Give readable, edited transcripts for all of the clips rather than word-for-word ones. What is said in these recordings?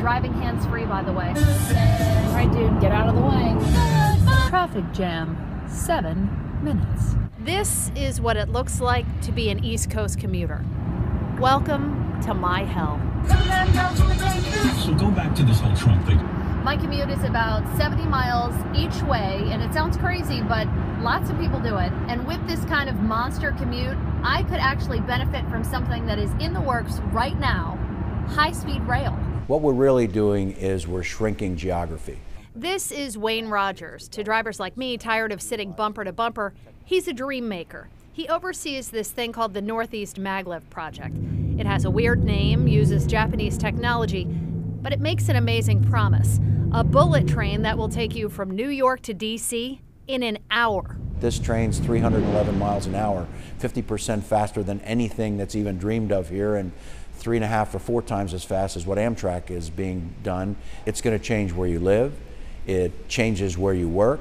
driving hands-free, by the way. All right, dude, get out of the way. Traffic jam, 7 minutes. This is what it looks like to be an East Coast commuter. Welcome to my hell. So go back to this whole Trump thing. My commute is about 70 miles each way, and it sounds crazy, but lots of people do it. And with this kind of monster commute, I could actually benefit from something that is in the works right now, high-speed rail. What we're really doing is we're shrinking geography. This is Wayne Rogers. To drivers like me tired of sitting bumper to bumper, he's a dream maker. He oversees this thing called the Northeast Maglev Project. It has a weird name, uses Japanese technology, but it makes an amazing promise. A bullet train that will take you from New York to D.C. in an hour. This train's 311 miles an hour, 50% faster than anything that's even dreamed of here, and 3.5 or 4 times as fast as what Amtrak is being done. It's going to change where you live. It changes where you work.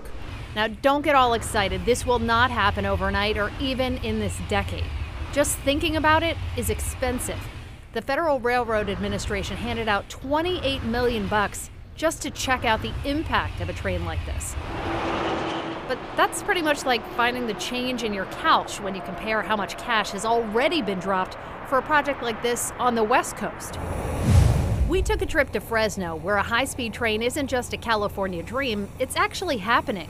Now, don't get all excited. This will not happen overnight or even in this decade. Just thinking about it is expensive. The Federal Railroad Administration handed out $28 million just to check out the impact of a train like this. But that's pretty much like finding the change in your couch when you compare how much cash has already been dropped for a project like this on the West Coast. We took a trip to Fresno, where a high-speed train isn't just a California dream, it's actually happening.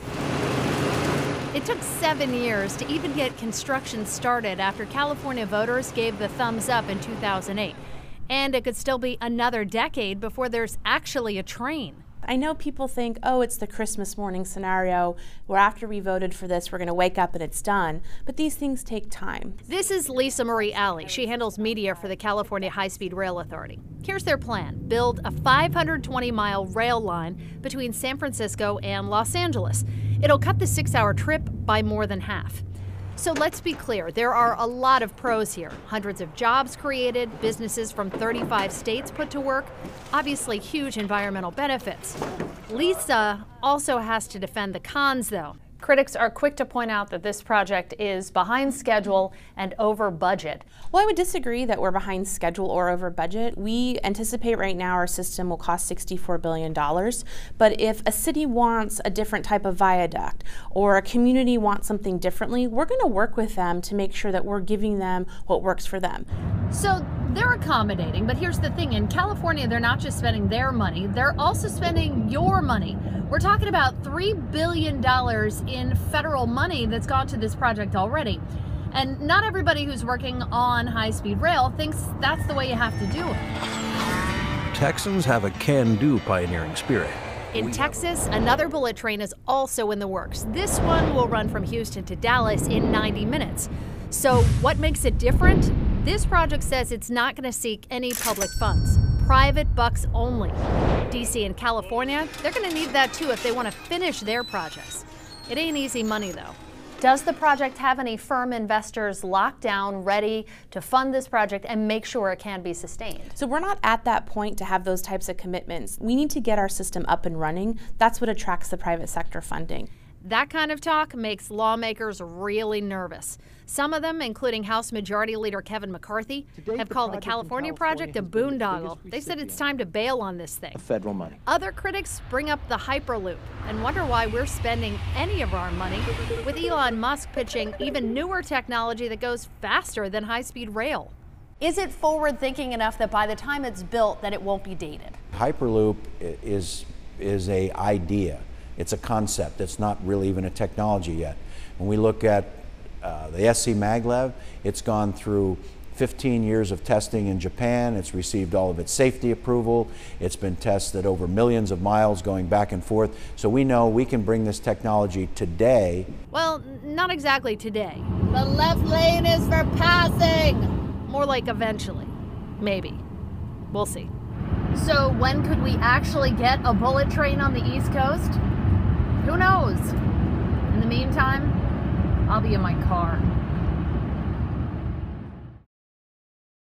It took 7 years to even get construction started after California voters gave the thumbs up in 2008. And it could still be another decade before there's actually a train. I know people think, oh, it's the Christmas morning scenario where after we voted for this, we're going to wake up and it's done. But these things take time. This is Lisa Marie Alley. She handles media for the California High-Speed Rail Authority. Here's their plan: build a 520-mile rail line between San Francisco and Los Angeles. It'll cut the 6-hour trip by more than half. So let's be clear, there are a lot of pros here. Hundreds of jobs created, businesses from 35 states put to work, obviously huge environmental benefits. Lisa also has to defend the cons, though. Critics are quick to point out that this project is behind schedule and over budget. Well, I would disagree that we're behind schedule or over budget. We anticipate right now our system will cost $64 billion. But if a city wants a different type of viaduct or a community wants something differently, we're going to work with them to make sure that we're giving them what works for them. So they're accommodating, but here's the thing. In California, they're not just spending their money, they're also spending your money. We're talking about $3 billion in federal money that's gone to this project already. And not everybody who's working on high-speed rail thinks that's the way you have to do it. Texans have a can-do pioneering spirit. In Texas, another bullet train is also in the works. This one will run from Houston to Dallas in 90 minutes. So what makes it different? This project says it's not going to seek any public funds. Private bucks only. DC and California, they're going to need that too if they want to finish their projects. It ain't easy money, though. Does the project have any firm investors locked down, ready to fund this project and make sure it can be sustained? So we're not at that point to have those types of commitments. We need to get our system up and running. That's what attracts the private sector funding. That kind of talk makes lawmakers really nervous. Some of them, including House Majority Leader Kevin McCarthy, have called the California project a boondoggle. They said it's time to bail on this thing. Federal money. Other critics bring up the Hyperloop and wonder why we're spending any of our money, with Elon Musk pitching even newer technology that goes faster than high-speed rail. Is it forward-thinking enough that by the time it's built that it won't be dated? Hyperloop is a idea. It's a concept. It's not really even a technology yet. When we look at the SC Maglev, it's gone through 15 years of testing in Japan. It's received all of its safety approval. It's been tested over millions of miles going back and forth. So we know we can bring this technology today. Well, not exactly today. The left lane is for passing. More like eventually. Maybe. We'll see. So when could we actually get a bullet train on the East Coast? Who knows? In the meantime, I'll be in my car.